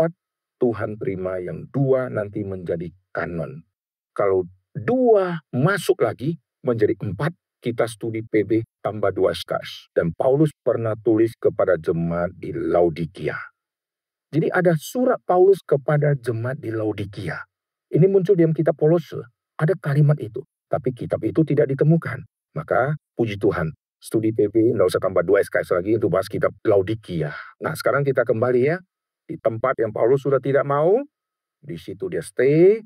Tuhan terima yang 2 nanti menjadi kanon. Kalau 2 masuk lagi menjadi 4, kita studi PB tambah 2 SKS. Dan Paulus pernah tulis kepada jemaat di Laodikia. Jadi ada surat Paulus kepada jemaat di Laodikia. Ini muncul di dalam kitab Kolose. Ada kalimat itu, tapi kitab itu tidak ditemukan. Maka puji Tuhan, studi PB nggak usah tambah 2 SKS lagi untuk bahas kitab Laodikia. Nah sekarang kita kembali ya, di tempat yang Paulus sudah tidak mau, di situ dia stay,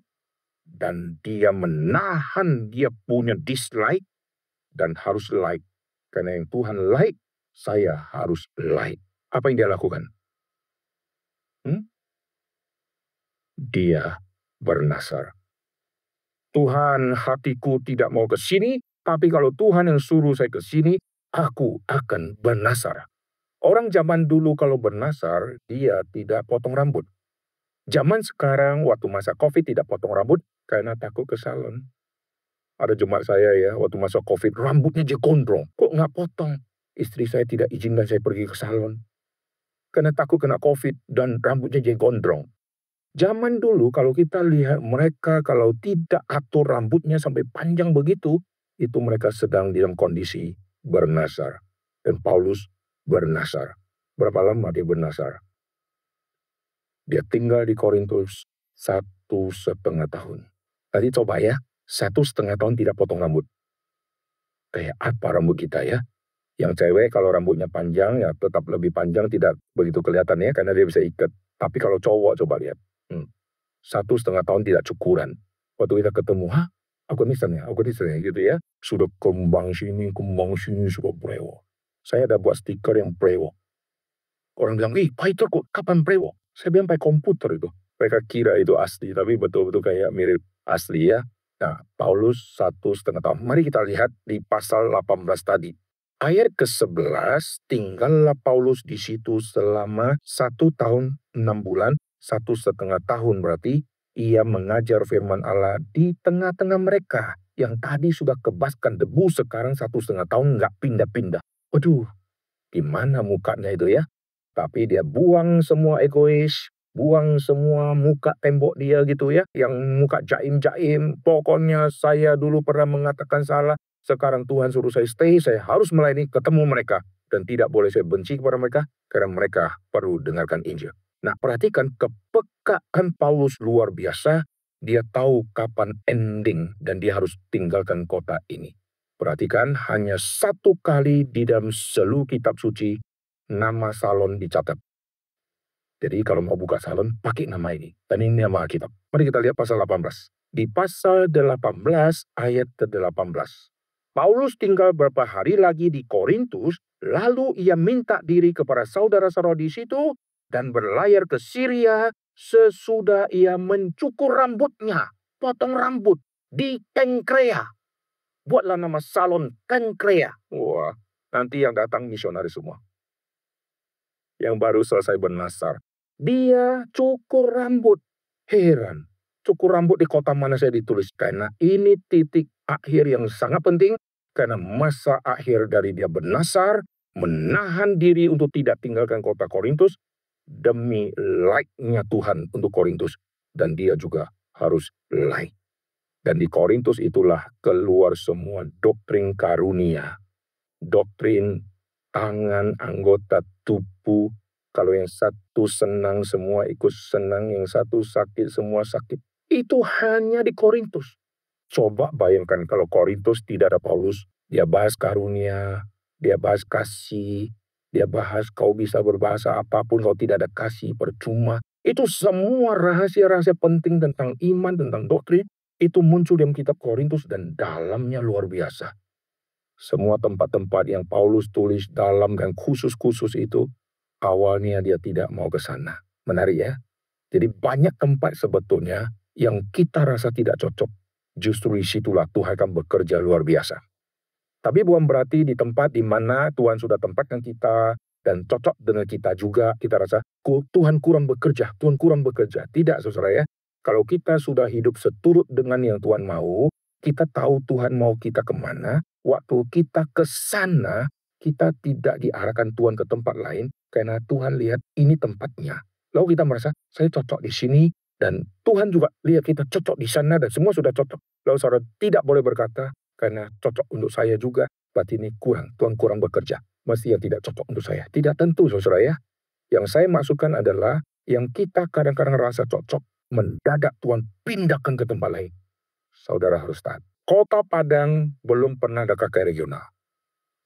dan dia menahan dia punya dislike, dan harus like. Karena yang Tuhan like, saya harus like. Apa yang dia lakukan? Dia bernasar. Tuhan, hatiku tidak mau ke sini, tapi kalau Tuhan yang suruh saya ke sini, aku akan bernasar. Orang zaman dulu kalau bernasar, dia tidak potong rambut. Zaman sekarang, waktu masa COVID tidak potong rambut, karena takut ke salon. Ada jemaat saya ya, waktu masa COVID, rambutnya dia gondrong. Kok nggak potong? Istri saya tidak izinkan saya pergi ke salon. Karena takut kena COVID dan rambutnya dia gondrong. Zaman dulu kalau kita lihat mereka kalau tidak atur rambutnya sampai panjang begitu, itu mereka sedang dalam kondisi bernasar. Dan Paulus bernasar. Berapa lama dia bernasar? Dia tinggal di Korintus 1,5 tahun. Tadi coba ya, 1,5 tahun tidak potong rambut. Kayak apa rambut kita ya? Yang cewek kalau rambutnya panjang ya tetap lebih panjang, tidak begitu kelihatan ya, karena dia bisa ikat. Tapi kalau cowok coba lihat. 1,5 tahun tidak cukuran. Waktu kita ketemu, aku ini gitu ya. Sudah kembang sini, sudah brewok. Saya ada buat stiker yang brewok. Orang bilang, Peter kok kapan brewok? Saya bilang pakai komputer itu. Mereka kira itu asli, tapi betul-betul kayak mirip asli ya. Nah, Paulus 1,5 tahun. Mari kita lihat di pasal 18 tadi. Ayat ke-11, tinggallah Paulus di situ selama 1 tahun 6 bulan, 1,5 tahun berarti ia mengajar firman Allah di tengah-tengah mereka yang tadi sudah kebaskan debu, sekarang 1,5 tahun nggak pindah-pindah. Waduh, gimana mukanya itu ya? Tapi dia buang semua egois, buang semua muka tembok dia gitu ya, yang muka jaim-jaim. Pokoknya saya dulu pernah mengatakan salah, sekarang Tuhan suruh saya stay, saya harus melayani, ketemu mereka. Dan tidak boleh saya benci kepada mereka, karena mereka perlu dengarkan Injil. Nah, perhatikan kepekaan Paulus luar biasa. Dia tahu kapan ending dan dia harus tinggalkan kota ini. Perhatikan, hanya satu kali di dalam seluruh kitab suci nama Salon dicatat. Jadi kalau mau buka salon, pakai nama ini. Dan ini nama Alkitab. Mari kita lihat pasal 18. Di pasal 18 ayat ke-18. Paulus tinggal beberapa hari lagi di Korintus, lalu ia minta diri kepada saudara-saudara di situ dan berlayar ke Syria sesudah ia mencukur rambutnya. Potong rambut di Kenkrea. Buatlah nama salon Kenkrea. Wah, nanti yang datang misionaris semua. Yang baru selesai bernasar. Dia cukur rambut. Heran. Cukur rambut di kota mana saya ditulis. Karena ini titik akhir yang sangat penting. Karena masa akhir dari dia bernasar. Menahan diri untuk tidak tinggalkan kota Korintus. Demi like-nya Tuhan untuk Korintus. Dan dia juga harus like. Dan di Korintus itulah keluar semua doktrin karunia. Doktrin tangan, anggota tubuh. Kalau yang satu senang, semua ikut senang. Yang satu sakit, semua sakit. Itu hanya di Korintus. Coba bayangkan kalau Korintus tidak ada Paulus. Dia bahas karunia, dia bahas kasih, dia bahas kau bisa berbahasa apapun, kalau tidak ada kasih, percuma. Itu semua rahasia-rahasia penting tentang iman, tentang doktrin. Itu muncul dalam kitab Korintus dan dalamnya luar biasa. Semua tempat-tempat yang Paulus tulis dalam dan khusus-khusus itu, awalnya dia tidak mau ke sana. Menarik ya. Jadi banyak tempat sebetulnya yang kita rasa tidak cocok. Justru disitulah Tuhan akan bekerja luar biasa. Tapi bukan berarti di tempat di mana Tuhan sudah tempatkan kita dan cocok dengan kita juga, kita rasa Tuhan kurang bekerja, Tuhan kurang bekerja. Tidak, saudara ya. Kalau kita sudah hidup seturut dengan yang Tuhan mau, kita tahu Tuhan mau kita kemana. Waktu kita ke sana, kita tidak diarahkan Tuhan ke tempat lain, karena Tuhan lihat ini tempatnya. Lalu kita merasa, saya cocok di sini, dan Tuhan juga lihat kita cocok di sana, dan semua sudah cocok. Lalu saudara tidak boleh berkata, karena cocok untuk saya juga, berarti ini kurang, Tuhan kurang bekerja. Mesti yang tidak cocok untuk saya. Tidak tentu, saudara ya. Yang saya maksudkan adalah, yang kita kadang-kadang rasa cocok, mendadak Tuhan pindahkan ke tempat lain. Saudara harus tahan. Kota Padang belum pernah ada KKR regional.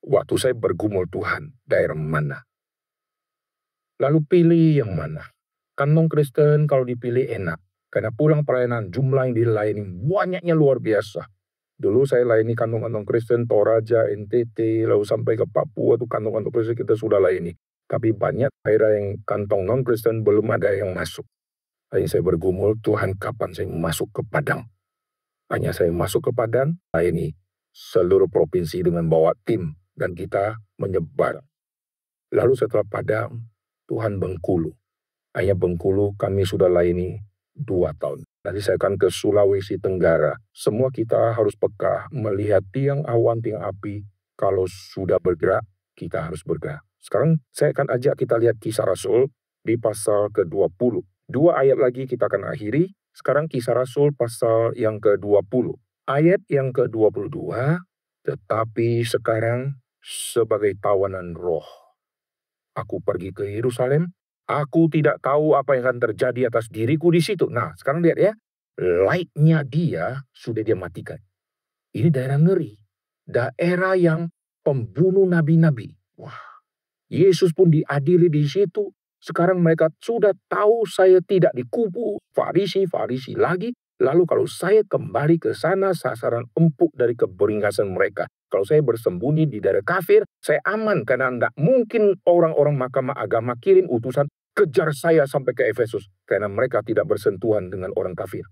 Waktu saya bergumul Tuhan, daerah mana? Lalu pilih yang mana? Kantong Kristen kalau dipilih enak. Karena pulang pelayanan jumlah yang dilayani banyaknya luar biasa. Dulu saya layani kantong-kantong Kristen, Toraja, NTT, lalu sampai ke Papua, itu kantong-kantong Kristen kita sudah layani. Tapi banyak daerah yang kantong non-Kristen belum ada yang masuk. Lalu saya bergumul, Tuhan kapan saya masuk ke Padang? Hanya saya masuk ke Padang, ini seluruh provinsi dengan bawa tim, dan kita menyebar. Lalu setelah Padang, Tuhan Bengkulu. Hanya Bengkulu kami sudah layani 2 tahun. Nanti saya akan ke Sulawesi Tenggara. Semua kita harus peka melihat tiang awan, tiang api. Kalau sudah bergerak, kita harus bergerak. Sekarang saya akan ajak kita lihat Kisah Rasul di pasal ke-20. 2 ayat lagi kita akan akhiri. Sekarang Kisah Rasul pasal yang ke-20. Ayat yang ke-22, tetapi sekarang sebagai tawanan roh, aku pergi ke Yerusalem, aku tidak tahu apa yang akan terjadi atas diriku di situ. Nah, sekarang lihat ya, light-nya dia sudah dia matikan. Ini daerah ngeri. Daerah yang pembunuh nabi-nabi. Wah, Yesus pun diadili di situ. Sekarang mereka sudah tahu saya tidak dikubu Farisi lagi. Lalu kalau saya kembali ke sana, sasaran empuk dari keberingasan mereka. Kalau saya bersembunyi di daerah kafir, saya aman. Karena tidak mungkin orang-orang mahkamah agama kirim utusan kejar saya sampai ke Efesus. Karena mereka tidak bersentuhan dengan orang kafir.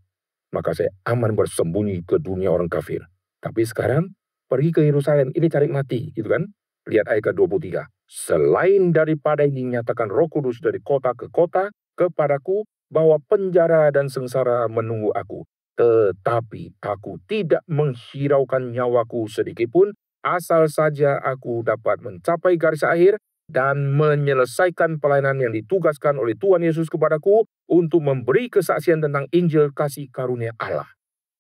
Maka saya aman bersembunyi ke dunia orang kafir. Tapi sekarang, pergi ke Yerusalem, ini cari mati, gitu kan? Lihat ayat ke-23. Selain daripada ini nyatakan Roh Kudus dari kota ke kota kepadaku, bahwa penjara dan sengsara menunggu aku. Tetapi aku tidak menghiraukan nyawaku sedikitpun, asal saja aku dapat mencapai garis akhir dan menyelesaikan pelayanan yang ditugaskan oleh Tuhan Yesus kepadaku untuk memberi kesaksian tentang Injil kasih karunia Allah.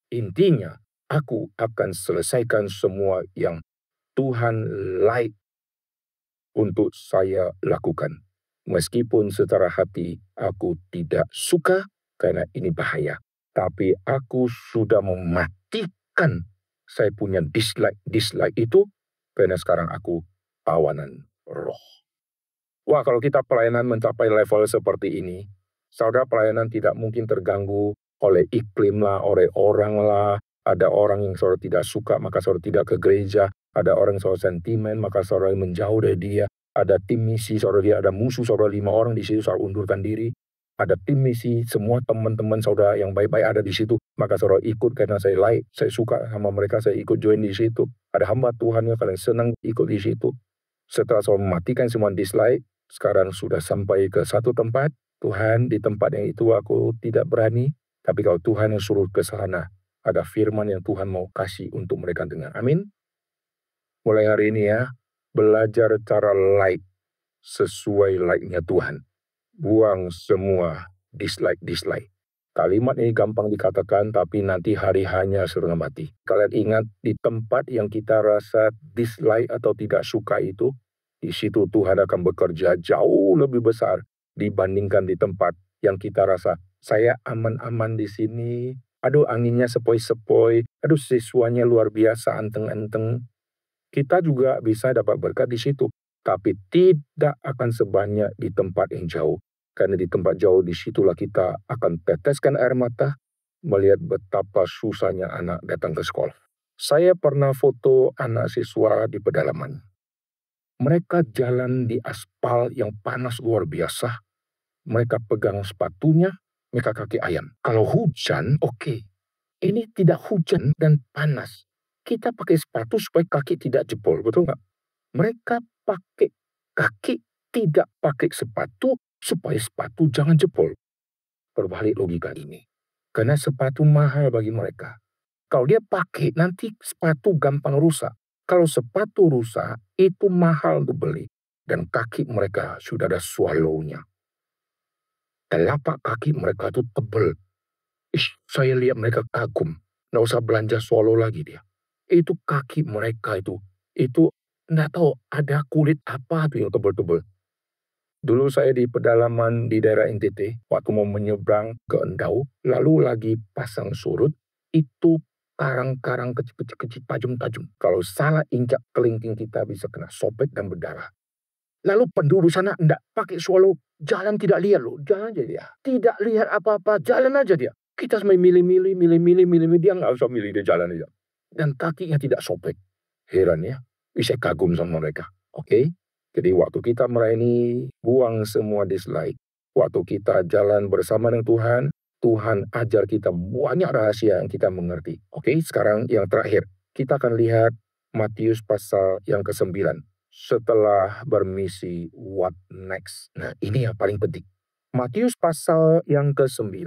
Intinya, aku akan selesaikan semua yang Tuhan like untuk saya lakukan. Meskipun secara hati aku tidak suka karena ini bahaya. Tapi aku sudah mematikan saya punya dislike itu karena sekarang aku tawanan roh. Wah, kalau kita pelayanan mencapai level seperti ini, saudara pelayanan tidak mungkin terganggu oleh iklim lah, oleh orang lah. Ada orang yang saudara tidak suka, maka saudara tidak ke gereja. Ada orang yang saudara sentimen, maka saudara menjauh dari dia. Ada tim misi, saudara dia ada musuh, saudara 5 orang di situ, saudara undurkan diri. Ada tim misi, semua teman-teman saudara yang baik-baik ada di situ, maka saudara ikut karena saya like, saya suka sama mereka, saya ikut join di situ. Ada hamba Tuhan yang kalian senang ikut di situ. Setelah saudara mematikan semua dislike, sekarang sudah sampai ke satu tempat. Tuhan, di tempat yang itu aku tidak berani, tapi kalau Tuhan yang suruh ke sana, ada firman yang Tuhan mau kasih untuk mereka dengar. Amin. Mulai hari ini ya, belajar cara like sesuai like-nya Tuhan. Buang semua dislike. Kalimat ini gampang dikatakan, tapi nanti hari hanya setengah mati. Kalian ingat, di tempat yang kita rasa dislike atau tidak suka itu, di situ Tuhan akan bekerja jauh lebih besar dibandingkan di tempat yang kita rasa, saya aman-aman di sini, aduh anginnya sepoi-sepoi, aduh siswanya luar biasa anteng-anteng. Kita juga bisa dapat berkat di situ, tapi tidak akan sebanyak di tempat yang jauh. Karena di tempat jauh disitulah kita akan teteskan air mata, melihat betapa susahnya anak datang ke sekolah. Saya pernah foto anak siswa di pedalaman. Mereka jalan di aspal yang panas luar biasa. Mereka pegang sepatunya, mereka kaki ayam. Kalau hujan, oke. Ini tidak hujan dan panas. Kita pakai sepatu supaya kaki tidak jebol, betul nggak? Mereka pakai kaki, tidak pakai sepatu supaya sepatu jangan jebol. Berbalik logika ini. Karena sepatu mahal bagi mereka. Kalau dia pakai, nanti sepatu gampang rusak. Kalau sepatu rusak, itu mahal untuk beli. Dan kaki mereka sudah ada swallow-nya. Telapak kaki mereka itu tebal. Saya lihat mereka kagum. Nggak usah belanja swallow lagi dia. Itu kaki mereka itu nggak tahu ada kulit apa tuh yang tebal-tebal. Dulu saya di pedalaman di daerah NTT, waktu mau menyeberang ke Endau, lalu lagi pasang surut, itu karang-karang kecil-kecil tajam-tajam. Kalau salah injak kelingking kita bisa kena sobek dan berdarah. Lalu penduduk sana enggak pakai swallow, jalan tidak lihat loh, jalan aja dia. Tidak lihat apa-apa, jalan aja dia. Kita sampai milih-milih, dia nggak usah milih, dia jalan aja. Dan kakinya tidak sobek. Heran ya, bisa kagum sama mereka. Oke? Jadi waktu kita melayani, buang semua dislike. Waktu kita jalan bersama dengan Tuhan, Tuhan ajar kita banyak rahasia yang kita mengerti. Oke, sekarang yang terakhir. Kita akan lihat Matius pasal yang ke-9. Setelah bermisi, what next? Nah, ini yang paling penting. Matius pasal yang ke-9,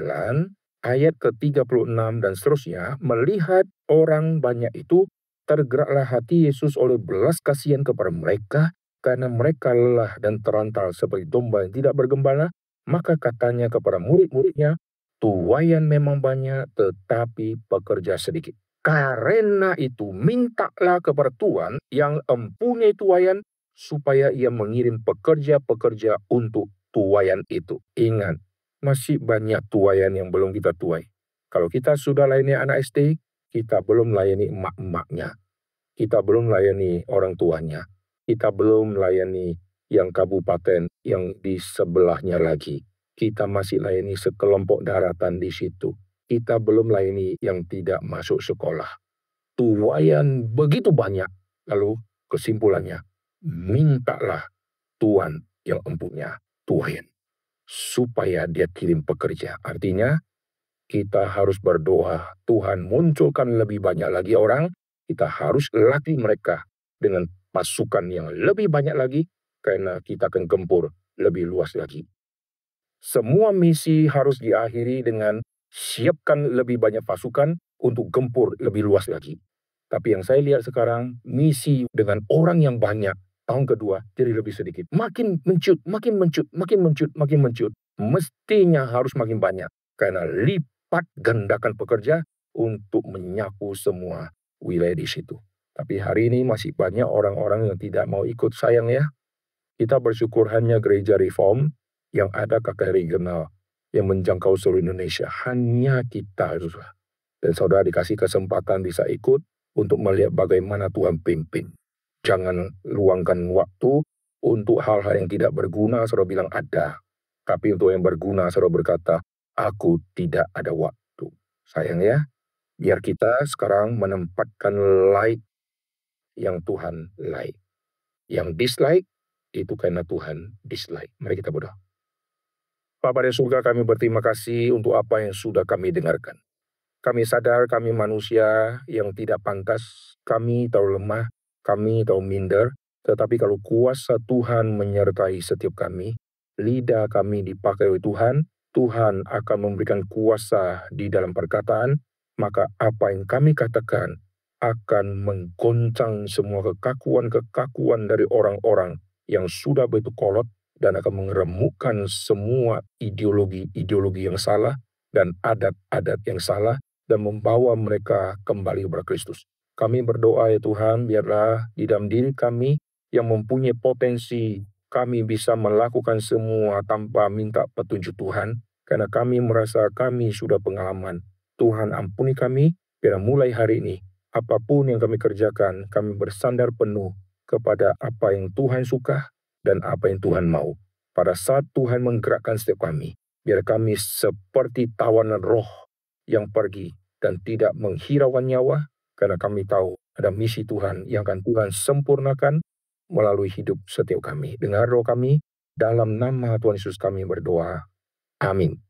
ayat ke-36 dan seterusnya, melihat orang banyak itu, tergeraklah hati Yesus oleh belas kasihan kepada mereka, karena mereka lelah dan terantal seperti domba yang tidak bergembala. Maka katanya kepada murid-muridnya, tuaian memang banyak, tetapi pekerja sedikit. Karena itu, mintalah kepada Tuhan yang mempunyai tuaian, supaya ia mengirim pekerja-pekerja untuk tuaian itu. Ingat, masih banyak tuaian yang belum kita tuai. Kalau kita sudah layani anak SD, kita belum layani emak-emaknya. Kita belum layani orang tuanya. Kita belum layani yang kabupaten yang di sebelahnya lagi. Kita masih layani sekelompok daratan di situ. Kita belum layani yang tidak masuk sekolah. Tuaian begitu banyak. Lalu kesimpulannya, mintalah Tuhan yang mempunyai tuaian supaya dia kirim pekerja. Artinya, kita harus berdoa, Tuhan munculkan lebih banyak lagi orang, kita harus latih mereka dengan pasukan yang lebih banyak lagi, karena kita akan gempur lebih luas lagi. Semua misi harus diakhiri dengan siapkan lebih banyak pasukan untuk gempur lebih luas lagi. Tapi yang saya lihat sekarang, misi dengan orang yang banyak, tahun kedua jadi lebih sedikit. Makin mencut, makin mencut, makin mencut, makin mencut. Mestinya harus makin banyak. Karena lipat gandakan pekerja untuk menyapu semua wilayah di situ. Tapi hari ini masih banyak orang-orang yang tidak mau ikut, sayang ya. Kita bersyukur hanya gereja reform yang ada KKR regional yang menjangkau seluruh Indonesia. Hanya kita, saudara. Dan saudara dikasih kesempatan bisa ikut untuk melihat bagaimana Tuhan pimpin. Jangan luangkan waktu untuk hal-hal yang tidak berguna, saudara bilang ada. Tapi untuk yang berguna, saudara berkata, aku tidak ada waktu. Sayang ya, biar kita sekarang menempatkan like yang Tuhan like. Yang dislike, itu karena Tuhan dislike. Mari kita berdoa. Bapa di surga, kami berterima kasih untuk apa yang sudah kami dengarkan. Kami sadar kami manusia yang tidak pantas, kami terlalu lemah, kami terlalu minder, tetapi kalau kuasa Tuhan menyertai setiap kami, lidah kami dipakai oleh Tuhan, Tuhan akan memberikan kuasa di dalam perkataan, maka apa yang kami katakan akan menggoncang semua kekakuan-kekakuan dari orang-orang yang sudah begitu kolot dan akan mengeremukkan semua ideologi-ideologi yang salah dan adat-adat yang salah dan membawa mereka kembali kepada Kristus. Kami berdoa ya Tuhan, biarlah di dalam diri kami yang mempunyai potensi, kami bisa melakukan semua tanpa minta petunjuk Tuhan, karena kami merasa kami sudah pengalaman. Tuhan ampuni kami, biar mulai hari ini, apapun yang kami kerjakan, kami bersandar penuh kepada apa yang Tuhan suka dan apa yang Tuhan mau. Pada saat Tuhan menggerakkan setiap kami, biar kami seperti tawanan roh yang pergi dan tidak menghiraukan nyawa, karena kami tahu ada misi Tuhan yang akan Tuhan sempurnakan melalui hidup setiap kami. Dengar doa kami, dalam nama Tuhan Yesus kami berdoa. Amin.